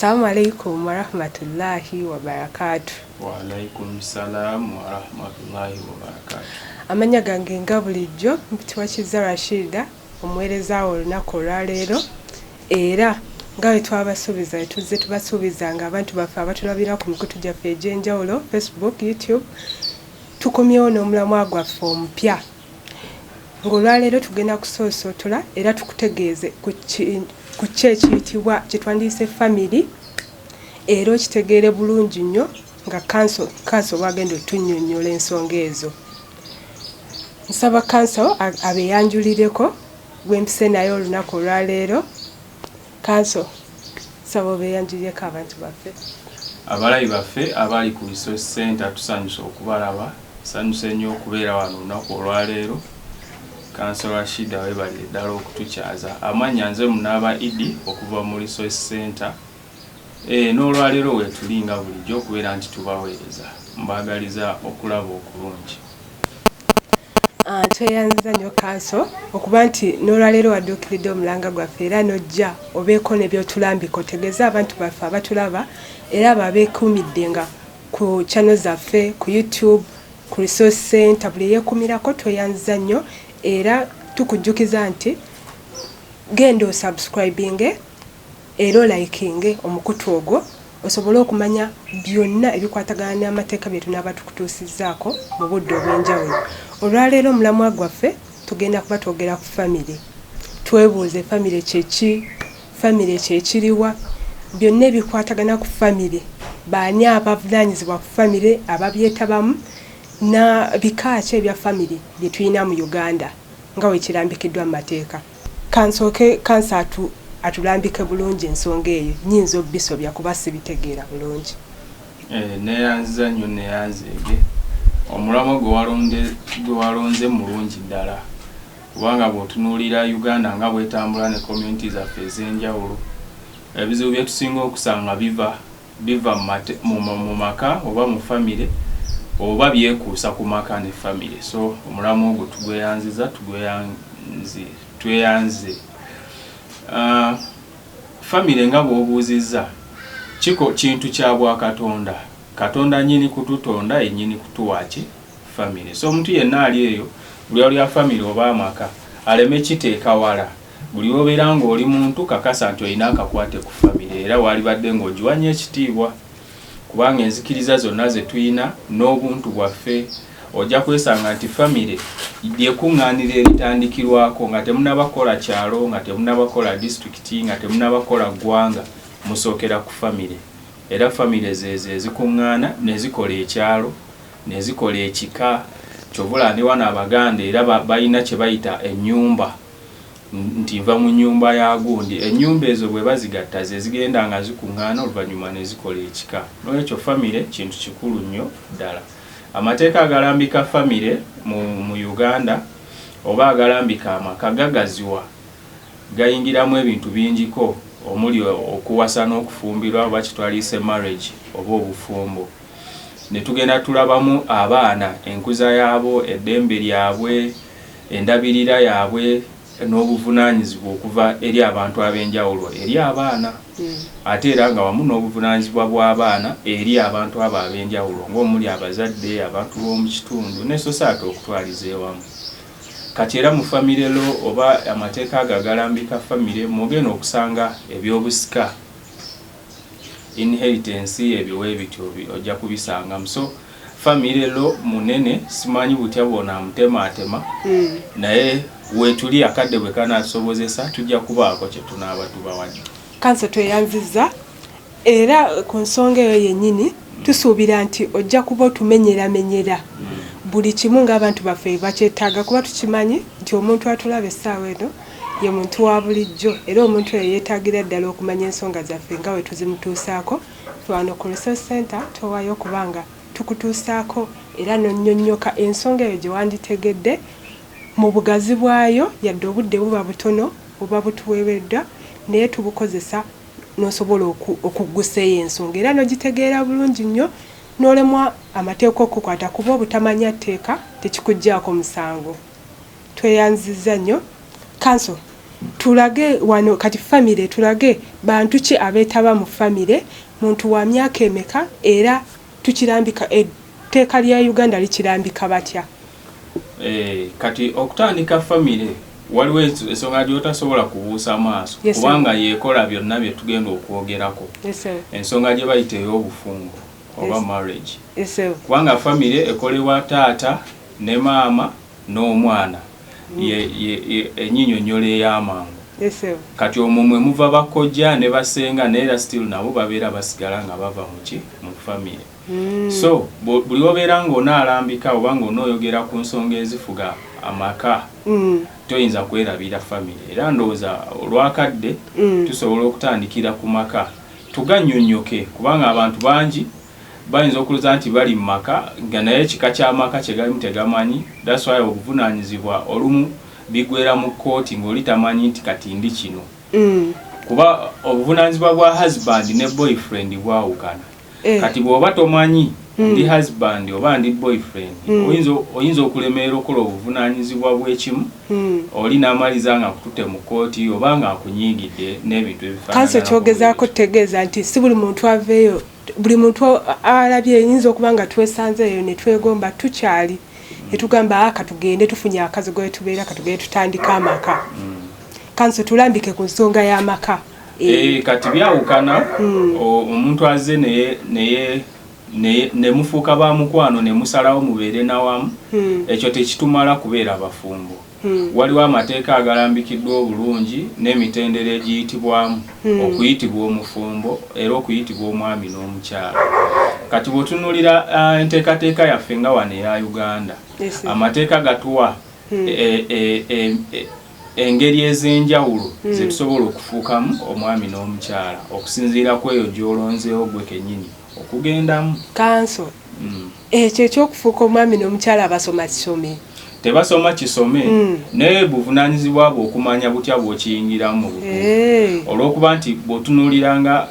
Assalamu alaikum wa rahmatullahi wa barakatuh. Wa alaikum salam wa rahmatullahi wa barakatuh. Amanya gange nga bulijjo mpitibwa Kizza Rashida omuweereza olunaku olwaleero era nga bwe twabasuubiza tuzze tubasuubiza nga abantu baffe abatulabira ku mikutu gyaffe egy'enjawulo Facebook, YouTube tukomyewo n'omulamwa gwaffe omupya ng'olwaleero tugenda kusoosootola era tukutegeeze ku kyekiyitibwa kye twandiise family era okitegeere bulungi nnyo nga kanso bwagenda otunnyonnyola ensonga ezo. Nsaba kanso abeeyanjulireko gw'empise naye olunaku olwaleero. Kanso nsaba obeeyanjulireko abantu baffe. Abalabi baffe abali ku Resource Center tusanyuse okubalaba, tusanyuse nnyo okubeera wano olunaku olwaleero. Kanso Rashida weebalire ddala okutukyaza. Amannya nze Munaaba Idi okuva mu Resource Center. N'olwaleero weetulinga bulijjo okubeera nti tubaweereza. Mbaagaliza okulaba okulungi. Tweyanziza nnyo kanso okuba nti n'olwaleero wadduukiridde omulanga gwaffe era n'ojja obeeko n'ebyotulambika otegeeza abantu baffe abatulaba era babeekuumidde nga ku channel zaffe ku YouTube, ku Resource Center buli yeekuumirako tweyanziza nnyo era tukujjukiza nti genda osubscribinge era olikinge omukutu ogwo osobole okumanya byonna ebikwatagana n'amateeka bye tunaaba tukutuusizzaako mu budde obw'enjawulo. Olwaleero omulamwa gwaffe tugenda kuba twogera ku family. Twebuuze family kyeki, family kyekiriwa, byonna ebikwatagana ku family. Baani abavunaanyizibwa ku family ababyetabamu na bika ki ebya family bye tulina mu Uganda nga bwe kirambikiddwa mu mateeka. Kansooke kansa atulambike bulungi ensonga eyo nnyinza obisobya kuba sibitegeera bulungi. Neeyanziza nnyo neeyanzeege omulamwa gwe walonze mulungi ddala kubanga bw'otunuulira Uganda nga bwetambula ne community zaffe ez'enjawulo ebizibu bye tusinga okusanga biva mu maka oba mu family oba byekuusa ku maka ne family. So omulamwa ogwo tugweyanziza tweyanze. Family nga bw'obuuzizza kintu kya Bwakatonda. Katonda nyini kututonda yennyini kutuwaki family. So omuntu yenna ali eyo buli ali ya family oba amaka aleme kiteeka wala. Buli obeera ng'oli muntu kakasa nti olina akakwate ku family era walibadde ng'ogiwanya ekitiibwa kubanga enzikiriza zonna ze tuyina n'obuntu bwaffe ojja kwesanga nti family lyekuŋŋaanira eritandikirwako nga temunabakola kyalo, nga temunabakola district, nga temunabakola ggwanga, musookera ku family. Era family ezo ezikuŋŋaana ne zikola ekyalo, ne zikola ekika, kyovula ne wano Abaganda era balina kye bayita ennyumba nti nva mu nnyumba ya gundi. Ennyumba ezo bwe bazigatta ze zigenda nga zikuŋŋaana oluvannyuma ne zikola ekika. N'ekyo family kintu kikulu nnyo ddala. Amateeka agalambika family mu Uganda oba agalambika amaka gagaziwa gayingiramu ebintu bingiko omuli okuwasa n'okufumbirwa oba kitwalise marriage oba obufumbo. Ne tugenda tulabamu abaana enkuza yaabo, eddembe lyabwe, endabirira yaabwe n'obuvunaanyizibwa okuva eri abantu ab'enjawulo eri abaana ate era nga wamu n'obuvunaanyizibwa bw'abaana eri abantu abo ab'enjawulo ng'omuli abazadde, abantu b'omu kitundu ne society okutwaliza ewamu. Kati era mu family lo oba amateeka agalambika family mugenda okusanga ebyobusika inheritance ebiwe bityo ojja kubisanga. So family lo munene simanyi butya bwona mutema naye wetuli akadde bwe kanaasobozesa tujja kubaako kye tunaaba tubawadde. Kanso tweyanziza era ku nsonga eyo yennyini tusuubira nti ojja kuba otumenyeramenyera buli kimu ng'abantu baffe bakyetaaga kuba tukimanyi nti omuntu atulaba essaawa eno ye muntu wa bulijjo era omuntu oyo yeetaagira ddala okumanya ensonga zaffe nga bwe tuzimutuusaako. Wano ku Resource Center towaayo kubanga tukutuusaako era n'onnyonnyoka ensonga eyo gye wanditegedde mu bugazi bwayo yadde obudde buba butono buba butuweereddwa naye tubukozesa n'osobola okuggusayo ensonga era n'ogitegeera bulungi nnyo n'olemwa amateeka okukwata kuba obutamanya tteeka tekikuggyako musango. Tweyanziza nnyo. Kanso tulage wano kati family tulage bantu ki abetaba mu family muntu wa myaka emeka era tukirambika etteeka lya Uganda likirambika batya. Kati okutandika family waliwo ensonga gy'otasobola kubuusa maaso kubanga yeekola byonna bye tugenda okwogerako. Ensonga gye bayita ey'obufungo oba marriage. Kubanga family ekolebwa taata ne maama n'omwana enyinyonnyola ey'amangu. Kati omwo mwe muva bakojja ne basenga neera still nabo babeera basigala nga bava mu family. So buli obeera ng'onaalambika oba ng'onooyogera ku nsonga ezifuga amaka toyinza kwerabira family. Era ndowooza olwakadde tusobola okutandikira ku maka tugannyonnyoke kubanga abantu bangi bayinza okulooza nti bali mu maka nga naye ekika ky'amaka kye galimu tegamanyi. That's why obuvunaanyizibwa olumu bigwera mu kkooti ng'oli tamanyi nti kati ndi kino. Kuba obuvunaanyizibwa bwa husband ne boyfriend bwawukana. Kati bw'oba tomanyi ndi husband oba ndi boyfriend oyinza okulemerera okola obuvunaanyizibwa bw'ekimu oli n'amaliza nga akututte mu kkooti oba nga akunyiigidde n'ebintu ebifaanana. Kanso kyogezaako kutegeeza nti si buli muntu aveeyo buli muntu alabye yinza okuba nga twesanzeeyo ne twegomba tukyali ne tugamba katugende tufunye akazigo we tubeera katugende tutandika amaka. Kanso tulambike ku nsonga y'amaka. Kati byawukana omuntu azze ne mufuuka ba mukwano ne musalawo mubeere nawamu ekyo tekitumala kubeera bafumbo. Waliwo amateeka agalambikiddwa obulungi n'emitendera egiyitibwamu okuyitibwa omufumbo era okuyitibwa omwami n'omukyala. Kati bw'otunuulira enteekateeka yaffe nga wano eya Uganda amateeka gatuwa engeri ez'enjawulo ze tusobola okufuukamu omwami n'omukyala okusinziira ku eyo gy'olonzeewo gwe kennyini okugendamu. Kanso ekyo ekyokufuuka omwami n'omukyala abasoma kisome tebasoma kisome naye buvunaanyizibwa bwe okumanya butya bw'okiyingiramu mu butuufu olw'okuba nti bw'otunuuliranga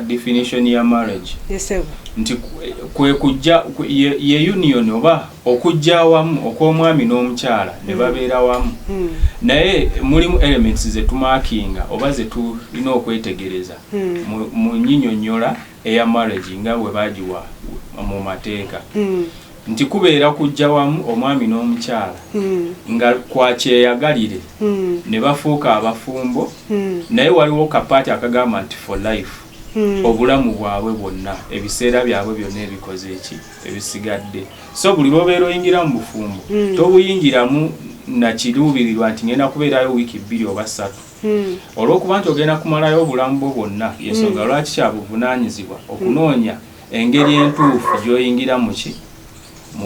definition ya marriage nti kwe kujja ye union oba okujja awamu okw'omwami n'omukyala ne babeera wamu naye mulimu elements ze tumakinga oba ze tulina okwetegereza mu nnyinnyonnyola eya marriage nga bwe bagiwa mu mateeka nti kubeera kujja wamu omwami n'omukyala nga kwakyeyagalire ne bafuuka abafumbo naye waliwo kapaati akagamba nti for life obulamu bwabwe bwonna ebiseera byabwe byonna ebikoze eki ebisigadde. So buli lw'obeera oyingira mu bufumbo tobuyingiramu nakiruubirirwa nti ngenda kubeerayo wiiki 2 oba 3 olw'okuba nti ogenda kumalayo obulamu bwo bwonna. Yensonga lwaki kyabuvunaanyizibwa okunoonya engeri entuufu gy'oyingira mu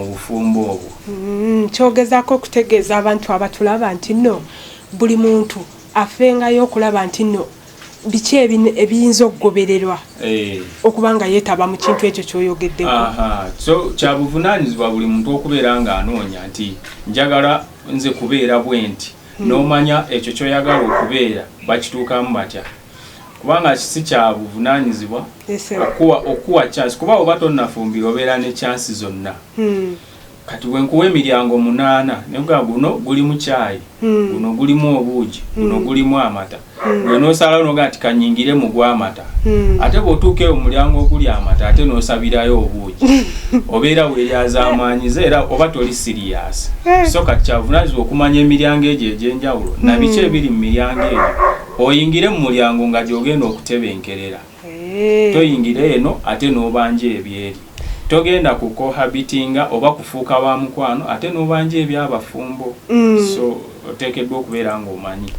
bufumbo obwo. Kyogezaako okutegeeza abantu abatulaba nti nno buli muntu afengayo okulaba nti nno biki ebiyinza okugobererwa okuba nga yeetaba mu kintu ekyo ky'oyogeddeko. So kyabuvunaanyizibwa buli muntu okubeera ng'anoonya nti njagala nze kubeera bwe nti n'omanya ekyo ky'oyagala okubeera bakituukamu batya. Kubanga si kyabuvunaanyizibwa okuwa chance kuba oba tonnafumbira obeera ne chance zonna. Kati bwe nkuwa emiryango 8 nebuga guno gulimu caayi guno gulimu obuugi guno gulimu amata gwe n'osalawo noga nti kanyingire mu gw'amata ate bw'otuuka omulyango oguli amata ate n'osabirayo obuugi obeera weeryaza amaanyiza era oba toli sirias. So kati kyabuvunaanyizibwa okumanya emiryango egyo egy'enjawulo na biki ebiri mu miryango egyo oyingire mu mulyango nga gy'ogenda okutebenkerera. Toyingire eno ate n'obanja ebyeri. Togenda kukohabitinga oba kufuuka ba mukwano ate n'obanja ebyabafumbo. So oteekeddwa okubeera ng'omanyi.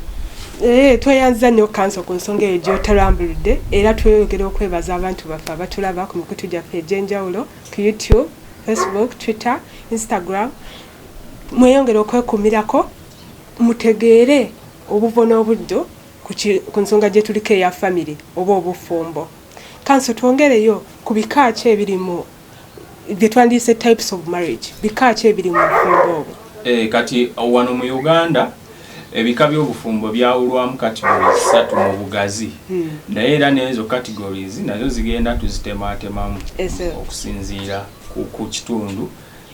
Tweyanza nnyo kanso ku nsonga eyo gy'otalambulidde era tweyogera okwebaza abantu baffe abatulaba ku mikutu gyaffe egy'enjawulo ku YouTube, Facebook, Twitter, Instagram. Mweyongera okwekumirako mutegeere obuvo n'obuddo ku nsonga gye tuliko eya family oba obufumbo. Kanso twongereyo ku bika ki ebiri mu bye twandiyise types of marriage. Bika ki ebiri mu bufumbo obwo? Kati wano mu Uganda ebika by'obufumbo byawulwamu categories 3 mu bugazi naye era n'ezo categories nazo zigenda tuzitemaatemamu okusinziira ku kitundu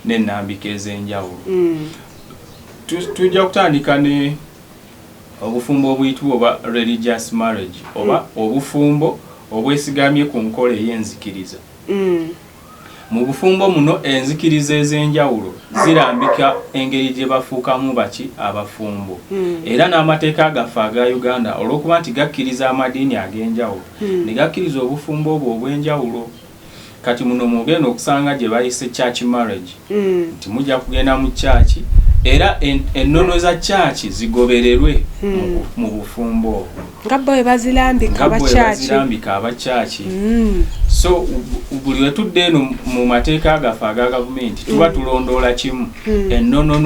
n'ennambika ez'enjawulo. Tujja kutandika obufumbo obuyitibwa oba religious marriage oba obufumbo obwesigamye ku nkola ey'enzikiriza. Mu bufumbo muno enzikiriza ez'enjawulo zirambika engeri gye bafuukamu baki abafumbo. Era n'amateeka gaffe aga Uganda olw'okuba nti gakkiriza amadiini ag'enjawulo ne gakkiriza obufumbo obwo obw'enjawulo. Kati muno mugenda okusanga gye bayise church marriage nti mujja kugenda mu church era ennono za church zigobererwe mu bufumbo obwo nga bwe bazirambika aba church. So buli we tudde eno mu mateeka gaffe aga gavumenti tuba tulondoola kimu ennono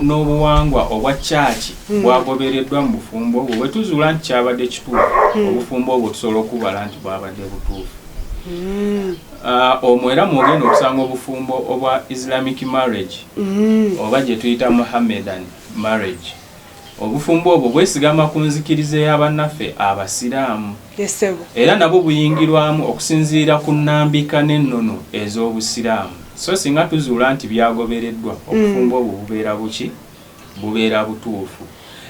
n'obuwangwa obwa church bwagobereddwa mu bufumbo obwo bwe tuzuula nti kyabadde kituufu obufumbo obwo tusobola okubala nti bwabadde butuufu. Omwo era mwogenda okusanga obufumbo obwa Islamic marriage oba gye tuyita Mohammedan marriage. Obufumbo obwo bwesigama ku nzikiriza y'abannaffe abasiraamu era nabwo buyingirwamu okusinziira ku nnambika n'ennono ez'obusiraamu. So singa tuzuula nti byagobereddwa obufumbo obwo bubeera buki bubeera butuufu.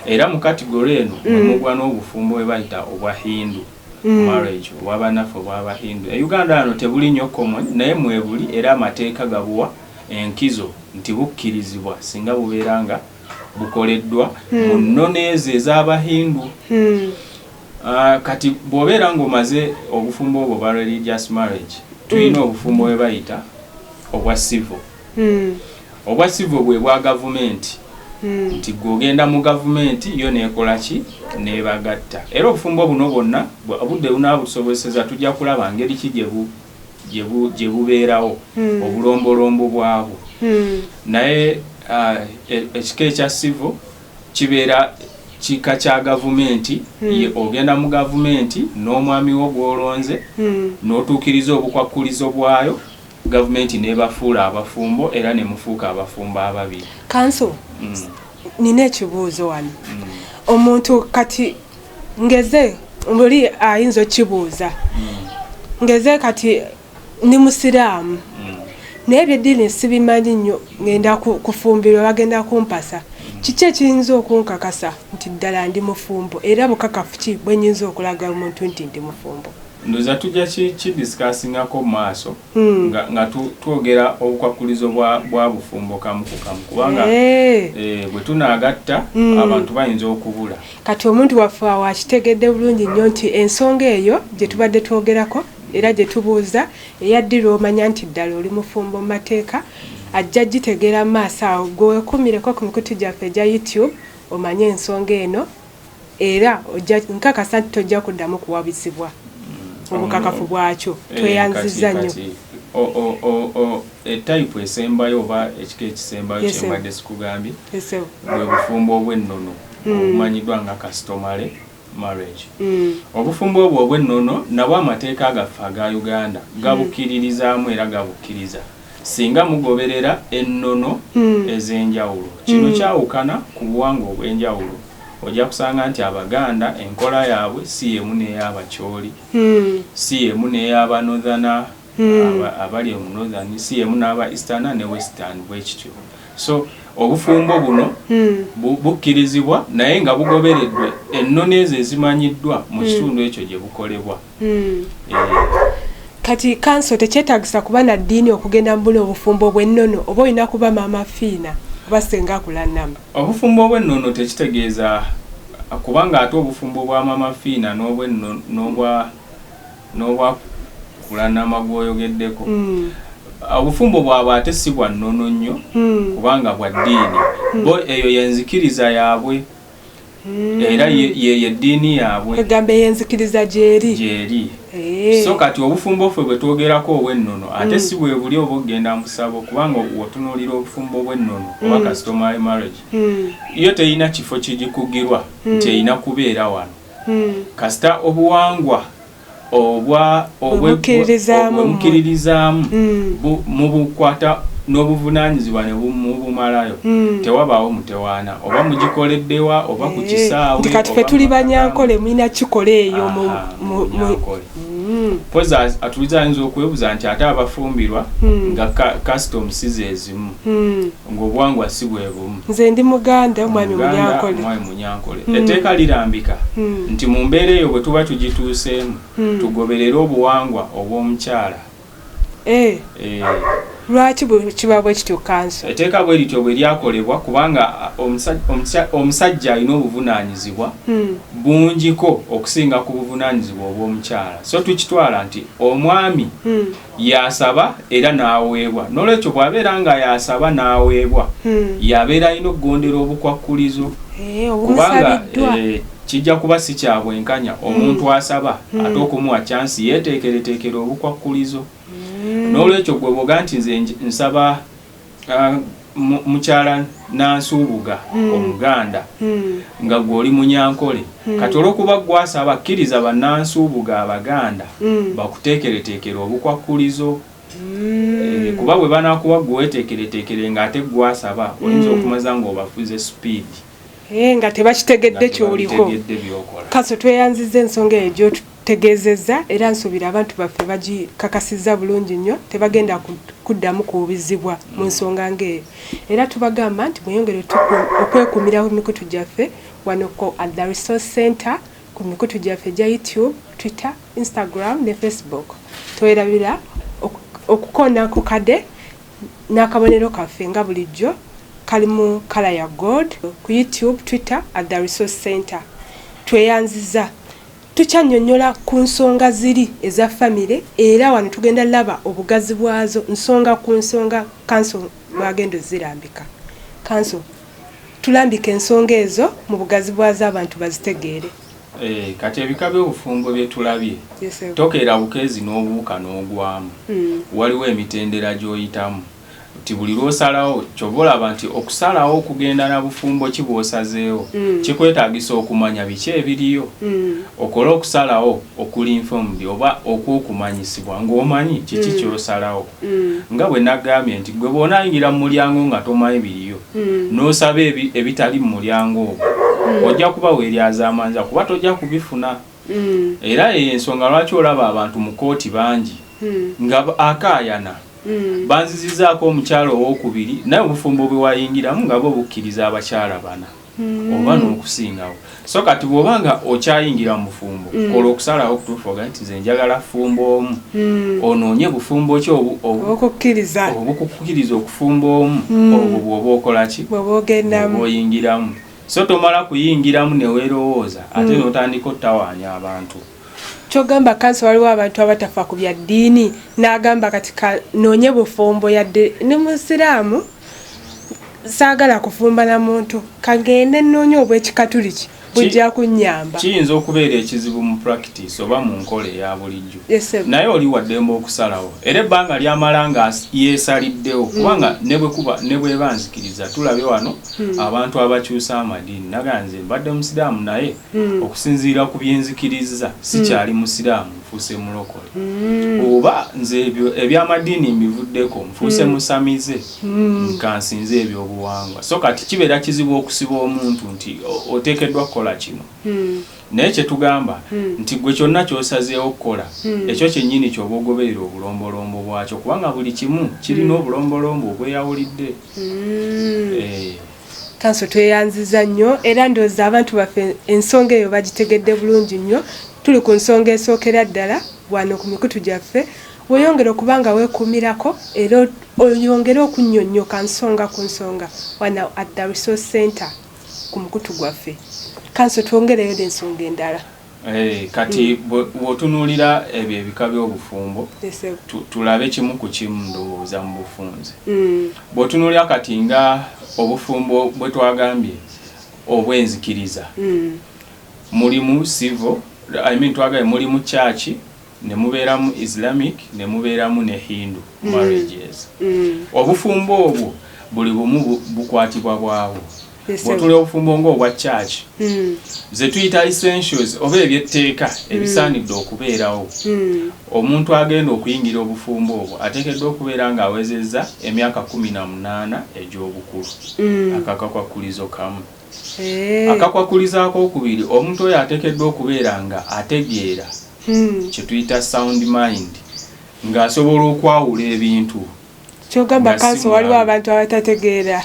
Era mu kategori eno mugwa n'obufumbo bwe bayita obwa Hindu marriage obw'abannaffe obw'Abahindu. Uganda ano tebuli nnyo common naye mwebuli era amateeka gabuwa enkizo nti bukkirizibwa singa bubeera nga bukoleddwa mu nnono ezo ez'Abahindu. Kati bw'obeera ng'omaze obufumbo obwo bwa religious marriage tulina obufumbo bwe bayita obwa civil. Obwa civil bwe bwa gavumenti nti gw'ogenda mu gavumenti yo neekola ki neebagatta. Era obufumbo buno bwonna obudde bunaabusobozeseza tujja kulaba ngeri ki gye bubeerawo obulombolombo bwabwo. Naye ekika ekya civil kibeera kika kya gavumenti ogenda mu gavumenti n'omwami wo gw'olonze n'otuukiriza obukwakkulizo bwayo gavumenti nebafuula abafumbo era ne mufuuka abafumbo ababiri. Kanso nina ekibuuzo wano. Omuntu kati ngeze mbuli ayinza okibuuza ngeze kati ni musiraamu naye ebyeddiini sibimanyi nnyo ngenda kufumbirwa bagenda kumpasa kiki ekiyinza okunkakasa nti ddala ndi mufumbo era bukakafu ki bwe nnyinza okulaga omuntu nti ndi mufumbo? Ndoza tujja kidiscussingako mu maaso nga twogera obukwakkulizo bwa bufumbo kamu ku kamu kubanga bwe tunaagatta abantu bayinza okubula. Kati omuntu waffe wakitegedde bulungi nnyo nti ensonga eyo gye tubadde twogerako era gye tubuuza eyaddira omanya nti ddala oli mufumbo mu mateeka ajja gitegeera mu maaso awo gweweekumireko ku mikutu gyaffe egya YouTube omanye ensonga eno era nkakasa nti tojja kuddamu kuwabisibwa obukakafu bwakyo. Tweyanziza nnyo etype esembayo oba ekika ekisembayo kyembadde sikugambye bwe bufumbo obw'ennono obumanyiddwa nga customary marriage. Obufumbo obwo obw'ennono nabwo amateeka gaffe aga Uganda gabukkiririzaamu era gabukkiriza singa mugoberera ennono ez'enjawulo. Kino kyawukana ku buwangwa obw'enjawulo. Ojja kusanga nti Abaganda enkola yaabwe si yemu n'ey'Abakyoli si yemu n'ey'Abanothana abali mu Northern si yemu n'aba Eastern ne Western bwe kityo. So obufumbo buno bukkirizibwa naye nga bugobereddwe ennono ezo ezimanyiddwa mu kitundu ekyo gye bukolebwa. Kati kanso tekyetaagisa kuba na ddiini okugenda mbula obufumbo bw'ennono oba olina kuba maama fiina oba senga kulannama? Obufumbo bw'ennono tekitegeeza kubanga ate obufumbo bwa maama fiina n'obwa kulannama gw'oyogeddeko obufumbo bwabwe ate si bwa nnono nnyo kubanga bwa ddiini bo eyo yenzikiriza yaabwe era ye ddiini yaabwe egamba eyenzikiriza gyeri. So kati obufumbo ffe bwe twogerako obw'ennono ate si bwe buli oba ogenda mu ssabo kubanga wotunuulira obufumbo bw'ennono oba customary marriage yo terina kifo kigikugirwa nti erina kubeera wano kasita obuwangwa obwemukkiririzaamu mubukwata n'obuvunanyizibwa ne bumalayo tewabaawo mutewaana oba mugikoleddewa oba ku kisaawe kati fe tuli banyankole mulina kikole eyo poza atuliza ayinza okwebuza nti ate abafumbirwa nga customs zezimu ng'obuwangwa si bwe bumu. Nze ndi Muganda mwami Munyankole etteeka lirambika nti mu mbeera eyo bwe tuba tugituuseemu tugoberere obuwangwa obw'omukyala. Lwaki kiba bwe kityo kanso? Etteeka bwe lityo bwe lyakolebwa kubanga omusajja alina obuvunaanyizibwa bungiko okusinga ku buvunaanyizibwa obw'omukyala. So tukitwala nti omwami yasaba era n'aweebwa. N'olwekyo bw'abeera nga yasaba n'aweebwa yabeera alina okugondera obukwakkulizo kubanga kijja kuba si kya bwenkanya omuntu asaba ate okumuwa chansi yeeteekereteekera obukwakkulizo. N'olwekyo gwe bwoga nti nze nsaba mukyala Nansuubuga Omuganda nga gw'oli Munyankole kati olw'okuba gwasaba kkiriza bannansuubuga Abaganda bakuteekereteekera obukwakkulizo kuba bwe banaakuba gwe weeteekereteekere ng'ate gwasaba oyinza okumaza ng'obafuze speed nga tebakitegedde ky'oliko. Kaso tweyanziza ensonga eyo gy'otutegeezezza era nsuubira abantu baffe bagikakasizza bulungi nnyo tebagenda kuddamu kuwubizibwa mu nsonga ng'eyo. Era tubagamba nti mweyongere okwekuumira ku mikutu gyaffe wano at the Resource Center ku mikutu gyaffe gya YouTube, Twitter, Instagram ne Facebook. Twerabira okukoona ku kade n'akabonero kaffe nga bulijjo kali mu kala ya gold ku YouTube, Twitter at the Resource Center. Tweyanziza tukyanyonnyola ku nsonga ziri eza famire era wano tugenda laba obugazi bwazo nsonga ku nsonga kanso mwagendo zirambika. Kanso tulambika ensonga ezo mu bugazi bwazo abantu bazitegeere. Kati ebika by'obufumbo bye tulabye tokeera bukeezi n'obuuka n'ogwamu waliwo emitendera gy'oyitamu nti buli lw'osalawo ky'oba olaba nti okusalawo okugenda na bufumbo ki bw'osazeewo kikwetaagisa okumanya biki ebiriyo okola okusalawo okuli informed oba okw'okumanyisibwa ng'omanyi kiki ky'osalawo nga bwe nagambye nti gwe bw'onaayingira mu mulyango nga tomanyi biriyo n'osaba ebitali mu mulyango ogwo ojja kuba weeryazaamanja kuba tojja kubifuna era ensonga lwaki olaba abantu mu kooti bangi nga akaayana banzizizaako omukyalo owookubiri naye obufumbo bwe wayingiramu nga bo bukkiriza abakyala bana oba n'okusingawo. So kati bw'obanga okyayingira mu bufumbo kola okusalawo okutuufu oga nti nze njagala fumbo omu onoonye bufumbo ki obukukkiriza okufumba omu obwo bw'oba okola ki bw'oba oyingiramu. So tomala kuyingiramu ne weerowooza ate n'otandika ottawaanya abantu. Kyogamba kanso waliwo abantu abatafa ku bya ddiini n'agamba kati noonye bufumbo yadde ne musiraamu saagala kufumba na muntu kagende nnoonye obw'ekikatuli ki bujja kunnyamba. Kiyinza okubeera ekizibu mu practice oba mu nkola eya bulijjo naye oli waddemba okusalawo era ebbanga lyamala nga yeesaliddewo kubanga ne bweba nzikiriza tulabye wano abantu abakyusa amadiini naganze mbadde musiraamu naye okusinziira ku byenzikiriza sikyali musiraamu nfuuse mulokole oba nze ebyo eby'amadiini mbivuddeko nfuuse musamize nkansinze ebyobuwangwa. So kati kibeera kizibu okusiba omuntu nti oteekeddwa kukola kino naye kyetugamba nti gwe kyonna ky'osazeewo okukola ekyo kyennyini ky'oba ogoberera obulombolombo bwakyo kubanga buli kimu kirina obulombolombo obweyawulidde. Kanso tweyanziza nnyo era ndowooza abantu baffe ensonga eyo bagitegedde bulungi nnyo. Tuli ku nsonga esookera ddala wano ku mikutu gyaffe weyongera okuba nga weekuumirako era oyongere okunnyonnyoka nsonga ku nsonga wano at the Resource Center ku mukutu gwaffe. Kanso twongereyo n'ensonga endala. Kati bw'otunuulira ebyo ebika by'obufumbo tulabe kimu ku kimu ndowooza mu bufunze. Bw'otunuulira kati nga obufumbo bwe twagambye obw'enzikiriza mulimu civil twagambye mulimu church ne mubeeramu Islamic ne mubeeramu ne Hindu marriages. Obufumbo obwo buli bumu bukwatibwa bwawo bw'otula obufumbo ng'obwa church ze tuyita essentials oba ebyetteeka ebisaanidde okubeerawo omuntu agenda okuyingira obufumbo obwo ateekeddwa okubeera ng'awezezza emyaka 18 egy'obukulu akakakwakulizo kamu akakwakulizo akokubiri omuntu oyo ateekeddwa okubeera nga ategeera kye tuyita sound mind ng'asobola okwawula ebintu kyogamba kanso waliwo abantu abatategeera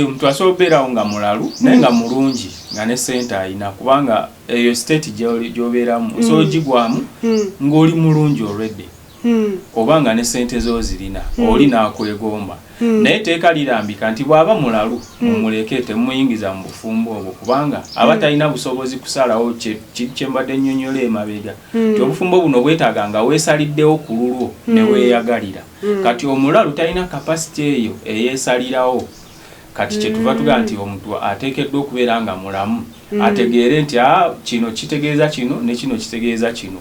omuntu asobola okubeerawo nga mulalu naye nga mulungi nga ne ssente ayina kubanga eyo state gy'obeeramu osobola ogigwamu ng'oli mulungi already oba nga ne ssente z'ozirina oli n'akwegomba naye teeka lirambika nti bw'aba mulalu mumuleke temuyingiza mu bufumbo obwo kubanga aba talina busobozi kusalawo kye mbadde nnyonnyola emabega ti obufumbo buno bwetaaga nga weesaliddewo ku lulwo ne weeyagalira kati omulalu talina kapasite eyo eyeesalirawo kati kye tuva tugamba nti omuntu ateekeddwa okubeera nga mulamu ategeere nti kino kitegeeza kino ne kino kitegeeza kino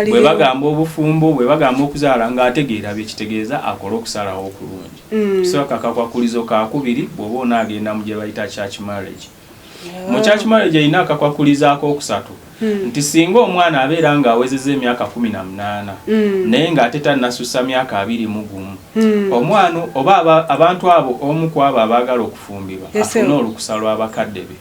bwe bagamba obufumbo bwe bagamba okuzaala ng'ategeera bye kitegeeza akole okusalawo okulungi so akakwakulizo kakubiri bw'oba onaagenda mu gye bayita church marriage mu church marriage erina akakwakulizo akokusatu nti singa omwana abeera ng'awezezza emyaka 18 naye ng'ate tannasussa myaka 21 omwana oba abantu abo omu ku abo abaagala okufumbirwa afuna olukusa lw'abakadde be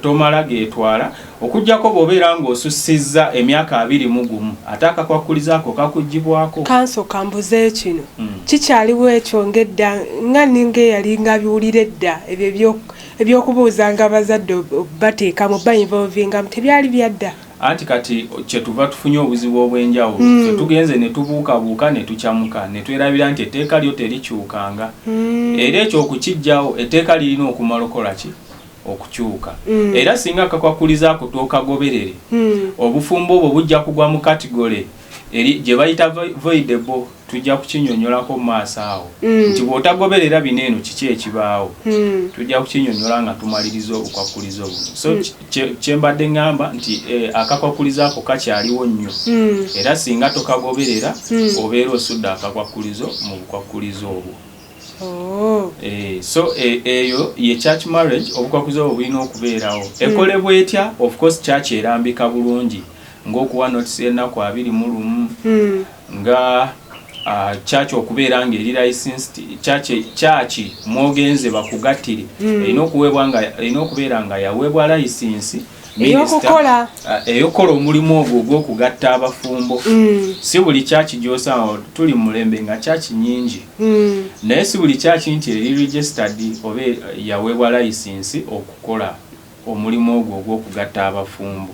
tomala geetwala okujjako bw'obeera ng'osussizza emyaka 21 ate akakwakulizo ako kakugibwako kanso kambuzeeyo kino kikyaliwo ekyo ng'edda nga ninga eyali nga biwulira edda ebyo ebyokubuuza nga abazadde bateekamu bayinvolvingamu tebyali byadda anti kati kyetuva tufunye obuzibu obw'enjawulo tetugenze ne tubuukabuuka ne tukyamuka ne twerabira nti etteeka lyo terikyukanga era ekyo okukijjawo etteeka lirina okumala okola ki okukyuka era singa akakwakulizo ako tookagoberere obufumbo obwo bujja kugwa mu kategole eri gye bayita voidable tujja kukinyonyolako mu maaso awo nti bw'otagoberera bino eno kiki ekibaawo tujja kukinyonyola nga tumaliriza obukwakulizo buno so kyembadde ŋŋamba nti akakwakulizo ako kakyaliwo nnyo era singa tokagoberera obeera osudde akakwakulizo mu bukwakulizo obwo so eyo ye church marriage obukwakulizo obwo bulina okubeerawo ekolebwa etya of course church erambika bulungi ng'okuwa notisi ennaku 21 nga church okubeera nga eri licensed church mwogenze bakugattire erina okubeera nga yaweebwa license eyokola omulimu ogwo ogw'okugatta abafumbo si buli church gy'osanga tuli mulembe nga church nyingi naye si buli church nti eri registered oba yaweebwa license okukola omulimu ogwo ogw'okugatta abafumbo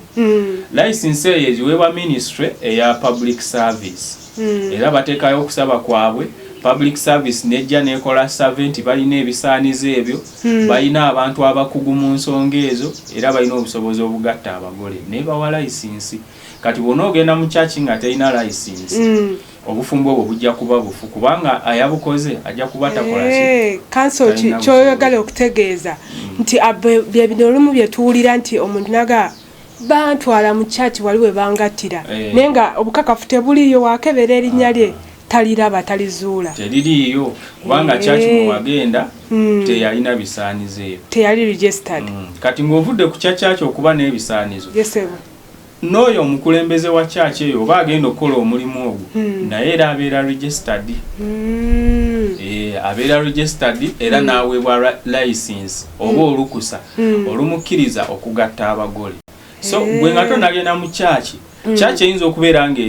license eyo eziweebwa ministry eya public service era bateekayo okusaba kwabwe public service nejja nekola servant balina ebisaanizo ebyo balina abantu abakugu mu nsonga ezo era balina obusobozi obugatta abagole nebawa license kati bw'onoogenda mu church nga terina license obufumbo obwo bujja kuba bufu kubanga ayabukoze ajja kuba takola kanso kyoyagala okutegeeza nti bye bino olumu bye tuwulira nti omuntu naga bantwala mu church waliwe bangattira naye nga obukakafu tebuliyo wakebera erinnya lye taliraba talizuula teririyo kubanga church mwagenda teyalina bisaanizo ebyo teyali registered kati ng'ovudde ku church okuba n'ebisaanizo n'oyo omukulembeze wa church eyo oba agenda okukola omulimu ogwo naye era abeera registered abeera registered era n'aweebwa license oba olukusa olumukkiriza okugatta abagole so gwe nga tonagenda mu church eyinza okubeera nga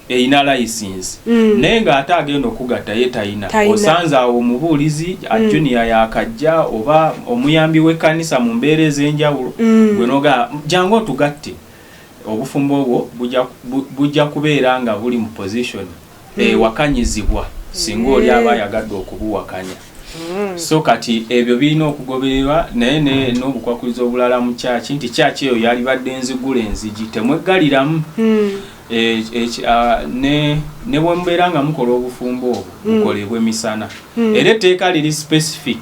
eyina license naye ng'ate agenda okugatta ye tayina osanze awo omubuulizi junior yakajja oba omuyambi w'ekkanisa mu mbeera ez'enjawulo gwe noga jangu otugatte obufumbo obwo bujja kubeera nga buli mu position wakanyizibwa singa oli aba ayagadde okubuwakanya so kati ebyo birina okugobererwa naye n'obukwakulizo obulala mu church nti church eyo yalibadde enzigula enzigi temweggaliramu ne bwe mubeera nga mukola obufumbo obwo bukolebwe misana era etteeka liri specific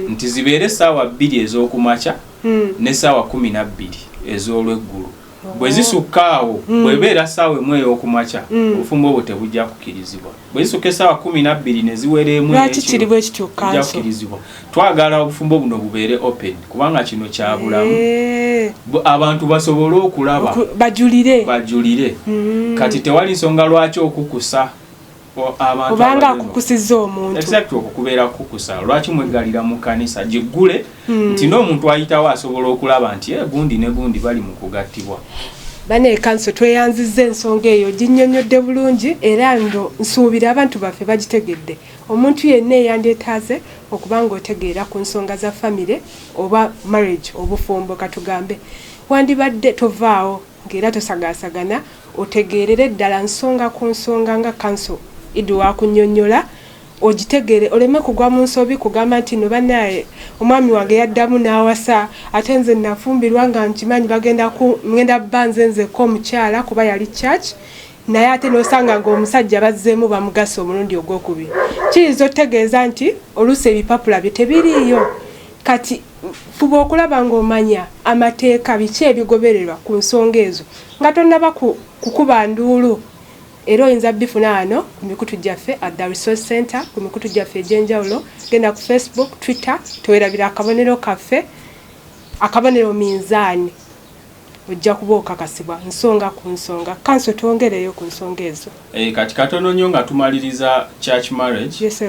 nti zibeere essaawa 2 ez'okumakya n'essaawa 12 ez'olweggulo bwe zisukkaawo bwebeera ssaawa emu ey'okumakya obufumbo obwo tebujja kukkirizibwa. Bwe zisukka essaawa 12 ne ziwera emu lwaki kiri bwe kityo bujja kukkirizibwa. Twagala obufumbo buno bubeere open kubanga kino kya bulamu. Abantu basobole okulaba bajulire. Kati tewali nsonga lwaki okukusa abantu obanga akukusiza omuntu. Exactly, okukubeera kukusa. Lwaki mwegalira mu kanisa jiggule nti n'omuntu ayitawo asobola okulaba nti gundi ne gundi bali mu kugattibwa. Bane kanso tweyanzizza ensonga eyo ginnyonnyodde bulungi era ndo nsuubira abantu baffe bagitegedde. Omuntu yenna eyandeetaaze okubanga otegeera ku nsonga za famire oba marriage obufumbo katugambe wandibadde tovaawo ng'era tosagaasagana otegeerere ddala nsonga ku nsonga nga kanso Idu wakunnyonnyola ogitegere oleme kugwa mu nsobi kugamba nti no bannaye omwami wange yaddamu n'awasa ate nze nafumbirwa nga nkimanyi ngenda banze nzeko omukyala kuba yali church naye ate n'osanga ng'omusajja bazzeemu bamugasa omulundi ogwokubiri. Kiyinza otegeeza nti oluusi ebipapula bye tebiriiyo. Kati fuba okulaba ng'omanya amateeka biki ebigobererwa ku nsonga ezo nga tonnaba kukuba nduulu. Era oyinza bifuna wano ku mikutu gyaffe at the resource center ku mikutu gyaffe egy'enjawulo. Genda ku Facebook, Twitter, towerabira akabonero kaffe akabonero minzaani ojja kuba okakasibwa nsonga ku nsonga. Kanso twongereyo ku nsonga ezo. Kati katono nnyo nga tumaliriza church marriage. Yes,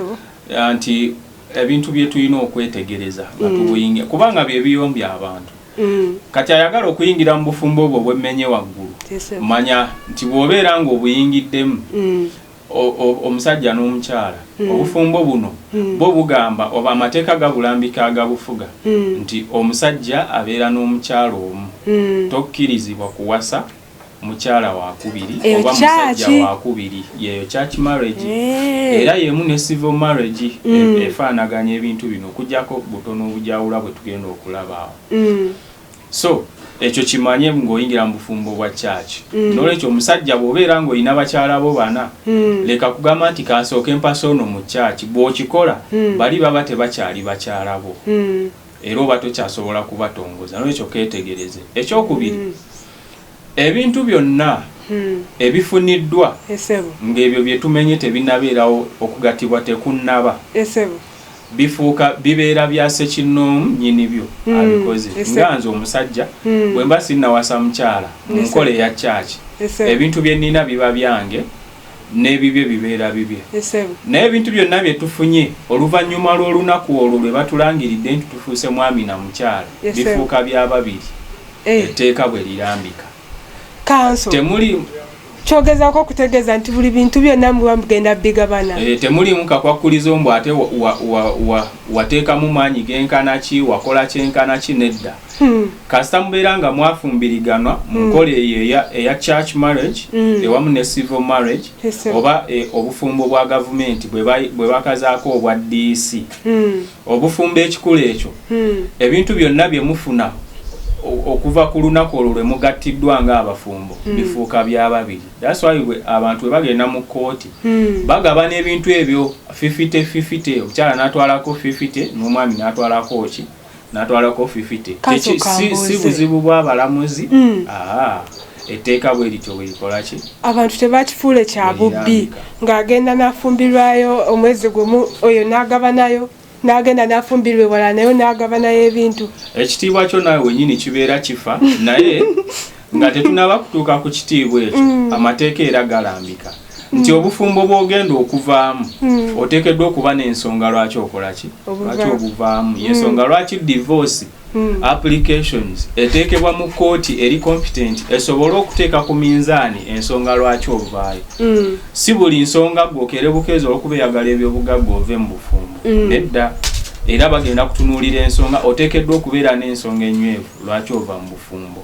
anti ebintu bye tulina okwetegereza nga tubuyingira kubanga bye biyombya abantu. Kati ayagala okuyingira mu bufumbo obwo bwemmenye waggulu. Manya nti bw'obeera ng'obuyingiddemu omusajja n'omukyala obufumbo buno bo bugamba oba amateeka gabulambika agabufuga nti omusajja abeera n'omukyala omu tokkirizibwa kuwasa mukyala wakubiri oba musajja wakubiri. Yeyo church marriage era yemu ne civil marriage efaanaganya ebintu bino okujjako butono obujawula bwe tugenda okulaba. So ekyo kimanye ng'oyingira mu bufumbo bwa church. N'olwekyo omusajja bw'obeera ng'olina bakyala bo bana leka kugamba nti kansooke mpasa ono mu church. Bw'okikola bali baba tebakyali bakyala bo era oba tokyasobola kubatongoza. N'olwekyo keetegereze. Ekyokubiri ebintu byonna ebifuniddwa ng'ebyo bye tumenye tebinabeerawo okugattibwa tekunnaba bibeera bya ssekinnoomu nnyini byo abikoze. Nga nze omusajja bwe mba sinnawasa mukyala mu nkola eya church ebintu bye nnina biba byange n'ebibye bibeera bibye. Naye ebintu byonna bye tufunye oluvannyuma lw'olunaku olwo lwe batulangiridde nti tufuuse mwami na mukyala bifuuka bya babiri etteeka bwe lirambika. Kanso temuli kyogezaako okutegeeza nti buli bintu byonna muba mugenda bigabana. Temulimu kakwakulizo mbu ate wateekamu maanyi genkana ki wakola kyenkana ki nedda. Kasita mubeera nga mwafumbiriganwa mu nkola eyo eya church marriage ewamu ne civil marriage oba obufumbo bwa gavumenti bwe bakazaako obwa DC obufumbo ekikulu ekyo ebintu byonna bye mufuna okuva ku lunaku olwo lwe mugattiddwa ng'abafumbo bifuuka bya babiri. That's why abantu bwe bagenda mu kkooti bagabana ebintu ebyo 50-50 omukyala n'atwalako 50 n'omwami n'atwalako ki n'atwalako 50. Si buzibu bw'abalamuzi. Etteeka bwe lityo bwe likola ki abantu tebakifuule kya bubbi ng'agenda n'afumbirwayo omwezi gumu oyo n'agabanayo n'agenda n'afumbirwa ewala nayo n'agabanayo ebintu. Ekitiibwa kyo nawe wennyini kibeera kifa naye nga tetunaba kutuuka ku kitiibwa ekyo amateeka era galambika nti obufumbo bw'ogenda okuvaamu oteekeddwa okuba n'ensonga lwaki okola ki lwaki obuvaamu. Y'ensonga lwaki divorce applications eteekebwa mu kkooti eri competent esobole okuteeka ku minzaani ensonga lwaki ovaayo. Si buli nsonga gwokere bukeezi olw'okubeyagala ebyobugagga ove mu bufumbo nedda era bagenda kutunuulira ensonga oteekeddwa okubeera n'ensonga enywevu lwaki ova mu bufumbo.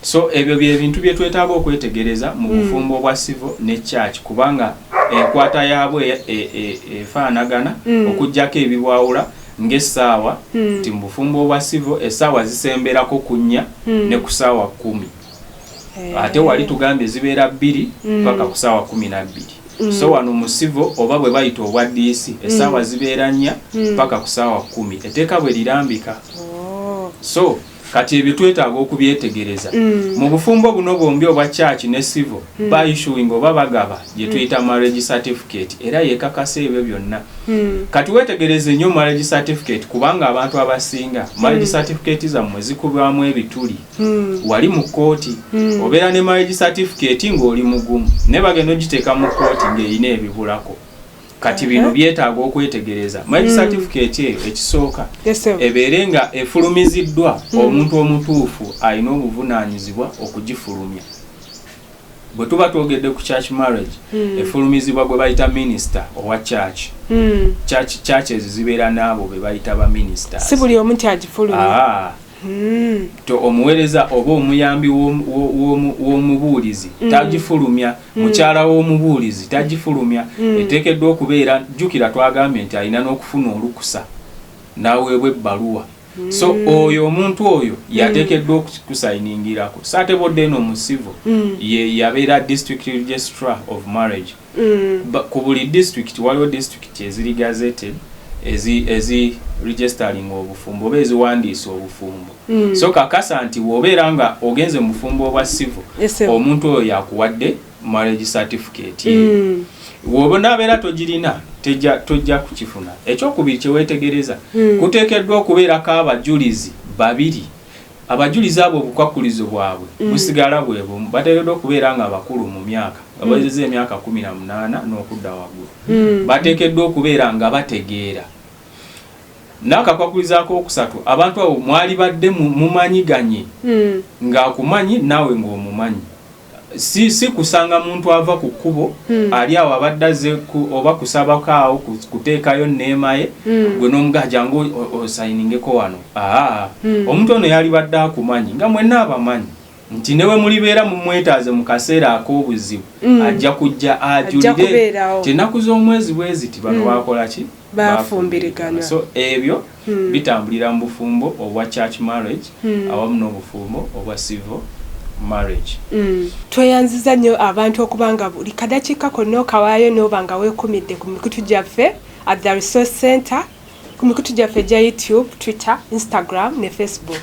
So ebyo bye bintu bye twetaaga okwetegereza mu bufumbo bwa civil ne church kubanga enkwata yaabwo efaanagana okuggyako ebibwawula ng'essaawa nti mu bufumbo bwa civil essaawa zisemberako ku 4 ne ku ssaawa 10 ate wali tugambye zibeera 2 paka ku ssaawa 12. So wano mu civil oba bwe bayita obwa DC essaawa zibeera 4 paka ku ssaawa 10 etteeka bwe lirambika. So kati ebyo twetaaga okubyetegereza mu bufumbo buno bombi obwa church ne civil ba issuing oba bagaba gye tuyita marriage certificate era yekakasa ebyo byonna kati wetegereze nnyo marriage certificate kubanga abantu abasinga marriage certificate zammwe zikubwamu ebituli wali mu kooti obeera ne marriage certificate ng'oli mugumu ne bagenda ogiteeka mu kooti ng'erina ebibulako kati bino byetaaga okwetegereza marriage certificate eyo ekisooka ebeere nga efulumiziddwa omuntu omutuufu alina obuvunaanyizibwa okugifulumya bwe tuba twogedde ku church marriage efulumizibwa gwe bayita minister owa churches zibeera n'abo be bayita ba ministers si buli omuntu agifulumya to omuweereza oba omuyambi w'omubuulizi tagifulumya mukyala w'omubuulizi tagifulumya eteekeddwa okubeera jjukira twagambye nti alina n'okufuna olukusa n'aweebwa ebbaluwa so oyo omuntu oyo yateekeddwa okukusayiningirako saatebodde eno mu civil ye yabeera district registrar of marriage ku buli district waliwo district eziri gazetted ezi registering obufumbo oba eziwandiisa obufumbo so kakasa nti wobeera nga ogenze mu bufumbo obwa civil omuntu oyo yakuwadde marriage certificate woba nabeera togirina tojja kukifuna ekyokubiri kyewetegereza kuteekeddwa okubeerako abajulizi babiri abajulizi abo obukwakulizo bwabwe busigala bwe bumu bateekeddwa okubeera nga bakulu mu myaka nga bawezezza emyaka 18 n'okudda waggulu bateekeddwa okubeera nga bategeera n'akakwakulizaako okusatu abantu abo mwali badde mumanyiganye ng'akumanyi naawe ng'omumanyi si kusanga muntu ava ku kkubo ali awo abadde azze oba kusabako awo kuteekayo neema ye gwe n'omugaja ngo osayiningeko wano omuntu ono yali badde akumanyi nga mwenna abamanyi nti newe mulibeera mumwetaaze mu kaseera ak'obuzibu ajja kujja ajulire tenaku z'omwezi bweziti bano bakola ki bafumbirigana so ebyo bitambulira mu bufumbo obwa church marriage awamu n'obufumbo obwa civil marriage. Tweyanziza nnyo abantu okubanga buli kadakiika konna okawaayo n'oba nga weekumidde ku mikutu gyaffe at the resource center ku mikutu gyaffe gya YouTube, Twitter, Instagram ne Facebook.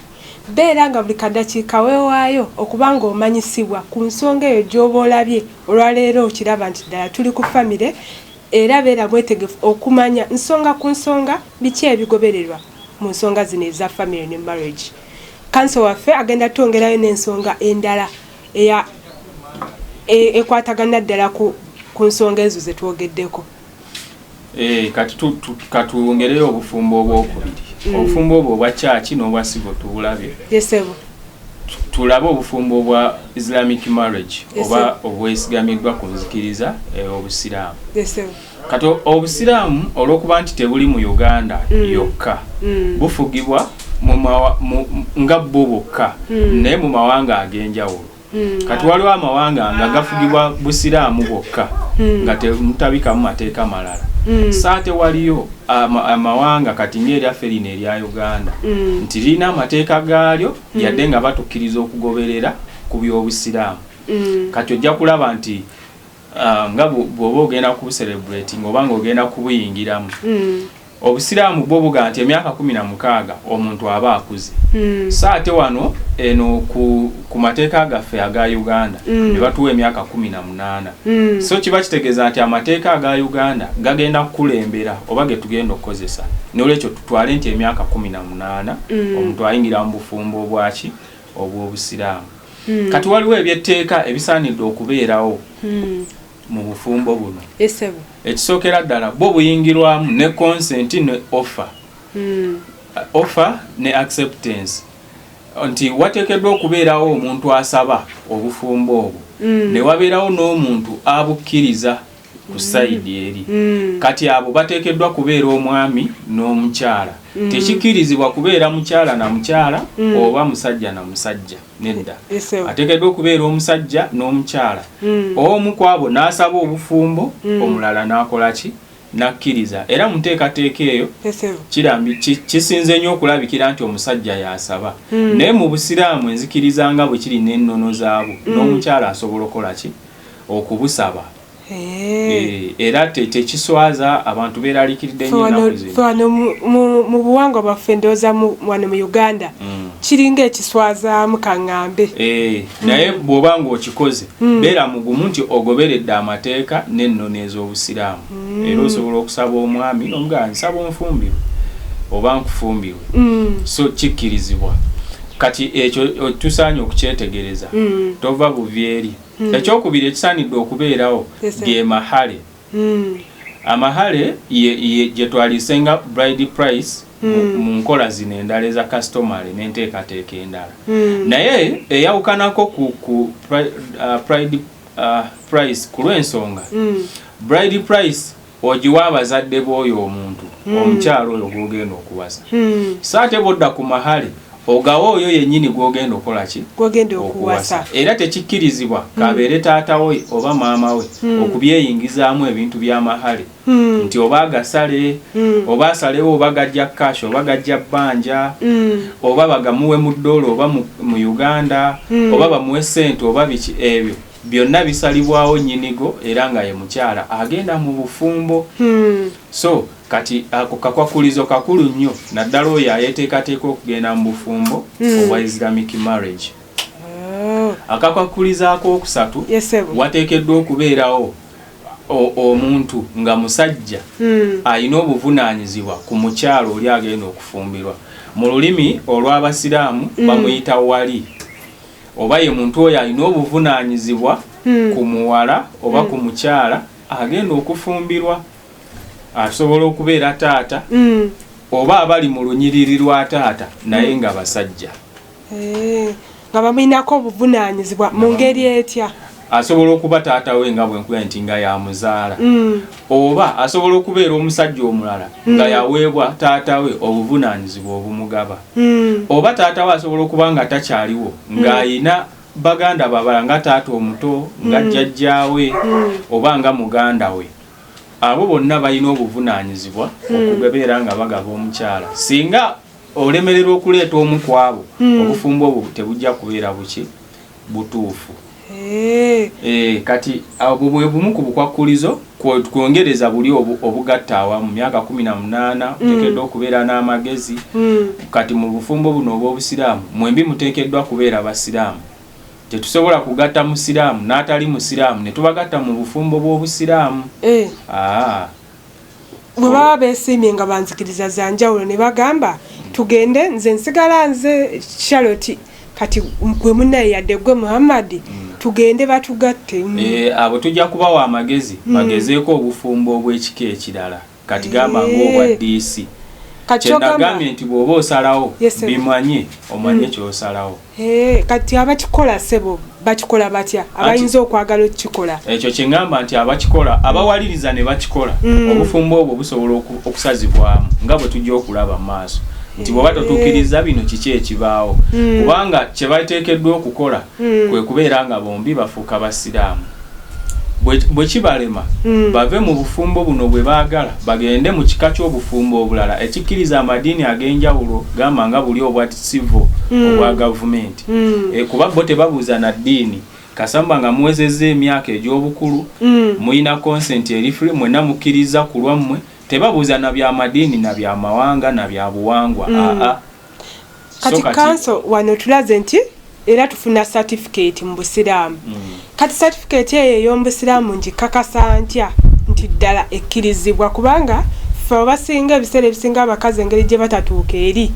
Beera nga buli kadakiika weewaayo okubanga omanyisibwa ku nsonga eyo gy'oba olabye olwaleero okiraba nti ddala tuli ku famire era beera mwetegefu okumanya nsonga ku nsonga biki ebigobererwa mu nsonga zino eza family ne marriage. Kanso waffe agenda twongerayo n'ensonga endala ekwatagana ddala ku nsonga ezo ze twogeddeko. Kati katwongereyo obufumbo obwokubiri. Obufumbo obwo obwa church n'obwa civil tubulabye. Yesebo. Tulabe obufumbo obwa Islamic marriage oba obwesigamiddwa ku nzikiriza obusiraamu. Yesebo. Kati obusiraamu olw'okuba nti tebuli mu Uganda yokka bufugibwa nga bo bokka naye mu mawanga ag'enjawulo. Kati waliwo amawanga nga gafugibwa busiraamu bokka nga temutabikamu mateeka malala. Saate waliyo amawanga kati ng'eryaffe lino erya Uganda nti lirina amateeka gaalyo yadde nga batukkiriza okugoberera ku by'obusiraamu. Kati ojja kulaba nti nga bw'oba ogenda kubuselebrating oba ng'ogenda kubuyingiramu obusiraamu bwo buga nti emyaka 16 omuntu aba akuze. Saate wano eno ku mateeka gaffe aga Uganda ne batuwa emyaka 18. So kiba kitegeeza nti amateeka aga Uganda gagenda kukulembera oba ge tugenda okukozesa. N'olwekyo tutwale nti emyaka 18 omuntu ayingira mu bufumbo obwaki obw'obusiraamu. Kati waliwo ebyetteeka ebisaanidde okubeerawo mu bufumbo buno. Yesebo. Ekisookera ddala bo buyingirwamu ne consent ne offer. Offer ne acceptance. Nti wateekeddwa okubeerawo omuntu asaba obufumbo obwo ne wabeerawo n'omuntu abukkiriza ku sayidi eri. Kati abo bateekeddwa kubeera omwami n'omukyala. Tekikkirizibwa kubeera mukyala na mukyala oba musajja na musajja nedda. Ateekeddwa okubeera omusajja n'omukyala. Omu ku abo n'asaba obufumbo omulala n'akola ki n'akkiriza. Era mu nteekateeka eyo kirambi kisinze nnyo okulabikira nti omusajja yasaba. Naye mu busiraamu enzikiriza nga bwe kiri n'ennono zaabo n'omukyala asobola okukola ki okubusaba. era tekiswaza abantu beeraliikiridde nnyo ennaku zino. Wano mu buwangwa bwaffe ndowooza wano mu Uganda kiringa ekiswazaamu kaŋŋambe. Naye bw'oba ng'okikoze beera mugumu nti ogoberedde amateeka n'ennono ez'obusiraamu. Era osobola okusaba omwami n'omugamba nsaba onfumbirwe oba nkufumbirwe. So kikkirizibwa. Kati ekyo tusaanye okukyetegereza. Tova buvyeri. Ekyokubiri ekisaanidde okubeerawo ge mahale. Amahale gye twalisenga bride price mu nkola zino endala eza customary n'enteekateeka endala. Naye eyawukanako ku bride price ku lw'ensonga bride price ogiwa abazadde b'oyo omuntu omukyalo oyo gw'ogenda okuwasa. So ate bodda ku mahale ogawa oyo yennyini gw'ogenda okukola ki? Gw'ogenda okuwasa. Era tekikkirizibwa kabeere taata we oba maama we okubyeyingizaamu ebintu by'amahale nti oba agasale oba asalewo oba gajja cash oba gajja bbanja oba bagamuwe mu ddoola oba mu Uganda oba bamuwe ssente oba biki ebyo byonna bisalibwawo nnyinigo era nga ye mukyala agenda mu bufumbo. So kati ako kakwakulizo kakulu nnyo naddala oyo ayeteekateeka okugenda mu bufumbo obwa Islamic marriage. Akakwakulizaako okusatu wateekeddwa okubeerawo omuntu nga musajja alina obuvunaanyizibwa ku mukyalo oli agenda okufumbirwa. Mu lulimi olw'Abasiraamu bamuyita wali. Oba ye muntu oyo alina obuvunaanyizibwa ku muwala oba ku mukyala agenda okufumbirwa. Asobola okubeera taata oba abali mu lunyiriri lwa taata naye nga basajja. Nga bamulinako obuvunaanyizibwa mu ngeri etya? Asobola okuba taata we nga bwenkula nti nga yamuzaala. Oba asobola okubeera omusajja omulala nga yaweebwa taata we obuvunaanyizibwa obumugaba. Oba taata we asobola okuba nga takyaliwo ng'ayina baganda babala nga taata omuto nga jjajjaawe oba nga muganda we. Abo bonna balina obuvunaanyizibwa okubeera nga bagaba omukyala. Singa olemererwa okuleeta omu ku abo obufumbo obwo tebujja kubeera butuufu. Kati abo bwe bumu ku bukwakkulizo kwongereza buli obugatta awamu mu myaka 18 muteekeddwa okubeera n'amagezi. Kati mu bufumbo buno obw'obusiraamu mwembi muteekeddwa kubeera basiraamu. Tetusobola kugatta musiraamu n'atali musiraamu ne tubagatta mu bufumbo bw'obusiraamu. Bwe baba beesiimye nga banzikiriza za njawulo ne bagamba tugende nze nsigala nze Charlotte kati gwe munnaye yadde gwe Muhammad tugende batugatte. Abo tujja kubawa amagezi bagezeeko obufumbo obw'ekika ekirala. Kati gamba ng'obwa DC. Kyenagambye nti bw'oba osalawo bimanye omanye ky'osalawo. Kati abakikola sebo bakikola batya? Abayinza okwagala okukikola. Ekyo kye ngamba nti abakikola abawaliriza ne bakikola obufumbo obwo busobola okusazibwamu nga bwe tujja okulaba mu maaso. Nti bw'oba totuukiriza bino kiki ekibaawo. Kubanga kye bateekeddwa okukola kwe kubeera nga bombi bafuuka basiraamu. Bwe kibalema bave mu bufumbo buno bwe baagala bagende mu kika ky'obufumbo obulala ekikkiriza amadiini ag'enjawulo gamba nga buli obwa civil obwa gavumenti. Kuba bo tebabuuza na ddiini kasamba nga muwezezza emyaka egy'obukulu muyina consent eri free mwenna mukkiriza ku lwammwe tebabuuza na by'amadiini na by'amawanga na bya buwangwa. Kati kanso wano tulaze nti era tufuna certificate mu busiraamu. Kati certificate eyo ey'omubusiraamu ngikakasa ntya nti ddala ekkirizibwa kubanga ffe abasinga ebiseera ebisinga abakazi engeri gye batatuuka eri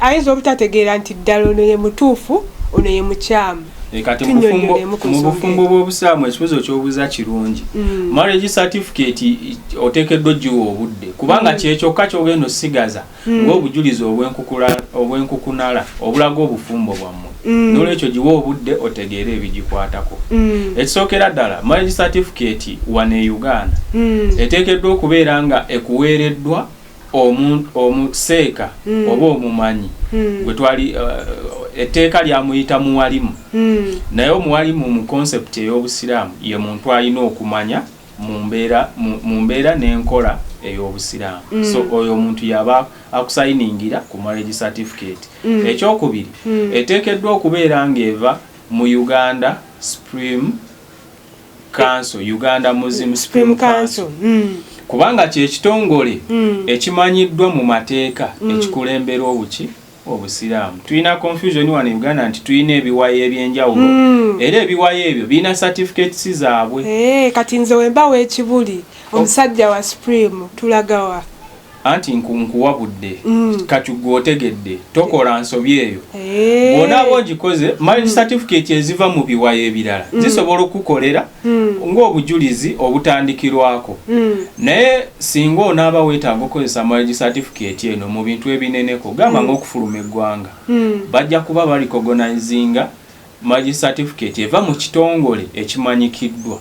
ayinza obutategeera nti ddala ono ye mutuufu ono ye mukyamu. Kati mu bufumbo bw'obusiraamu ekibuzo ky'obuuza kirungi. Marriage certificate oteekeddwa giwa obudde kubanga kyekyokka ky'ogenda osigaza ng'obujulizi obw'enkukunala obulaga obufumbo bwammwe. N'olwekyo giwa obudde otegeere ebigikwatako. Ekisookera ddala marriage certificate wano e Uganda eteekeddwa okubeera nga ekuweereddwa omuseeka oba omumanyi gwe twali etteeka lyamuyita muwalimu. Naye omuwalimu mu concept ey'obusiraamu ye muntu alina okumanya mu mbeera n'enkola ey'obusiraamu. So oyo omuntu yaba akusayiningira ku marriage certificate. Ekyokubiri eteekeddwa okubeera ng'eva mu Uganda Supreme Council, Uganda Muslim Supreme Council. Kubanga kye kitongole ekimanyiddwa mu mateeka ekikulembera obusiraamu. Tulina confusion wano Uganda nti tulina ebiwayi ebyenjawulo era ebiwayi ebyo birina certificates zaabwe. Kati nze wembawo ekibuli omusajja wa Supreme tulagawa anti nkuwabudde kati gwotegedde tokola nsobi eyo bw'onaaba ogikoze marriage certificate eziva mu biwayi ebirala zisobola okukolera ng'obujulizi obutandikirwako naye singa onaaba weetaaga okozesa marriage certificate eno mu bintu ebineneko gamba ng'okufuluma eggwanga bajja kuba barecognizinga marriage certificate eva mu kitongole ekimanyikiddwa.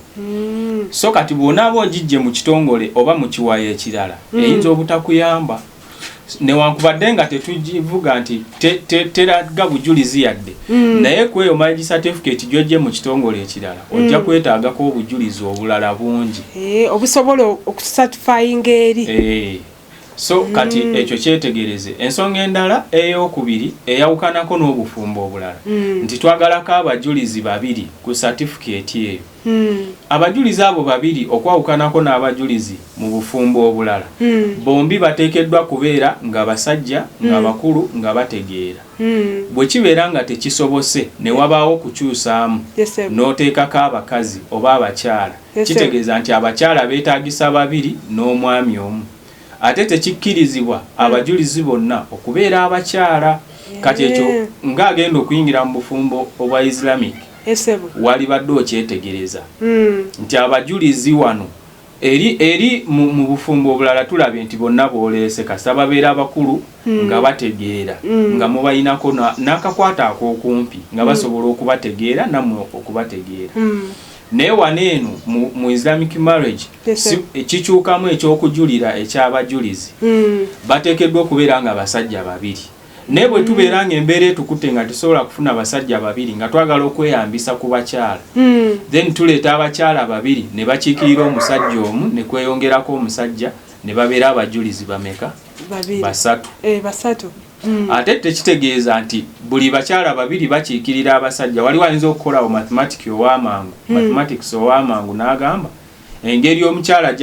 So kati bw'onaaba ogijje mu kitongole oba mu kiwayi ekirala eyinza obutakuyamba newankubadde nga tetugivuga nti teraga bujulizi yadde naye ku eyo marriage certificate gy'ojje mu kitongole ekirala ojja kwetaagako obujulizi obulala bungi obusobola okusatifyinga eri. So kati ekyo kyetegereze. Ensonga endala ey'okubiri eyawukanako n'obufumbo obulala nti twagalako abajulizi babiri ku certificate eyo. Abajulizi abo babiri okwawukanako n'abajulizi mu bufumbo obulala bombi bateekeddwa kubeera nga basajja nga bakulu nga bategeera. Bwe kibeera nga tekisobose ne wabaawo kukyusaamu n'oteekako abakazi oba abakyala kitegeeza nti abakyala beetaagisa babiri n'omwami omu. Ate tekikkirizibwa abajulizi bonna okubeera abakyala. Kati ekyo ng'agenda okuyingira mu bufumbo obwa Islamic wali badde okyetegereza nti abajulizi wano eri mu bufumbo obulala tulabye nti bonna booleese kasita babeera abakulu nga bategeera nga mubayinako n'akakwata ak'okumpi nga basobola okubategeera nammwe okubategeera. Naye waneeno mu Islamic marriage kikyukamu ekyokujulira eky'abajulizi bateekeddwa okubeera nga basajja babiri. Naye bwe tubeera ng'embeera etukutte nga tusobola kufuna basajja babiri nga twagala okweyambisa ku bakyala then tuleeta abakyala babiri ne bakiikirira omusajja omu ne kweyongerako omusajja ne babeera abajulizi bameka? Basatu. Ate tekitegeeza nti buli bakyala babiri bakiikirira abasajja. Waliwo ayinza okukolawo mathematics ow'amangu n'agamba engeri omukyala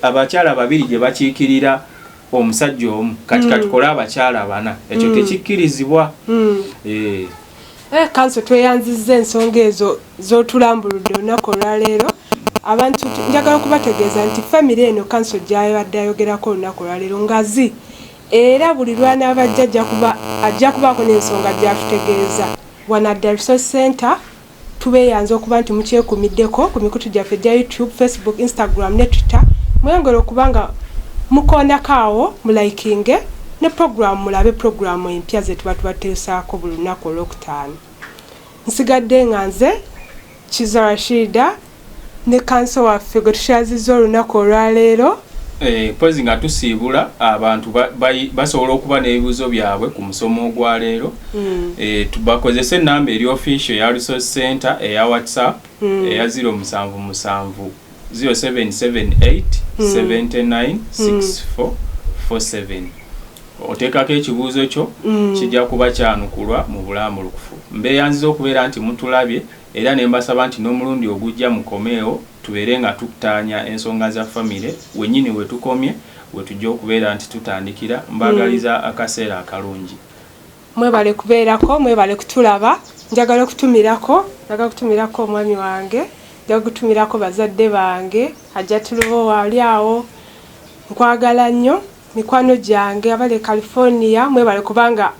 abakyala babiri gye bakiikirira omusajja omu kati katukole abakyala bana ekyo tekikkirizibwa. Kanso tweyanzizza ensonga ezo z'otulambuludde olunaku olwaleero. Abantu njagala okubategeeza nti famire eno kanso gy'abadde ayogerako olunaku olwaleero ngazi era buli lw'anaaba ajja kubaako n'ensonga gy'atutegeeza wano at the Resource Center. Tubeeyanza okuba nti mukyekumiddeko ku mikutu gyaffe gya YouTube, Facebook, Instagram ne Twitter. Mweyongere okuba nga mukoonako awo mulayikinge ne programu mulabe programu empya ze tuba tubateesaako buli lunaku olwokutaano. Nsigadde nga nze Kiza Rashida ne kanso waffe gwe tukyazizza olunaku olwaleero. Pozi nga tusiibula abantu basobola okuba n'ebibuuzo byabwe ku musomo ogwaleero. Tubakozese ennamba eri official ya Resource Center eya WhatsApp eya 077 0778 79 6447. Oteekako ekibuuzo kyo kijja kuba kyanukulwa mu bulambulukufu. Mbeeyanziza okubeera nti mutulabye era ne mbasaba nti n'omulundi ogujja mukomeewo tubeere nga tukutaanya ensonga za famire wennyini we tukomye we tujja okubeera nti tutandikira. Mbaagaliza akaseera akalungi. Mwebale kubeerako, mwebale kutulaba. Njagala okutumirako omwami wange, njagala okutumirako bazadde bange, ajja tulubo wali awo. Nkwagala nnyo mikwano gyange abali California, mwebale kubanga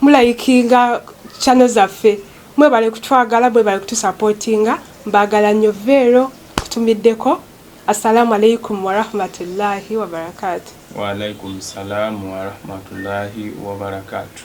mulayikinga channel zaffe. Mwebale kutwagala, mwebale kutusupportinga. Mbagala nnyo vero kutumiddeko. Assalamu alaikum wa rahmatullahi wa barakatuh. Wa alaikum salam wa rahmatullahi wa barakatuh.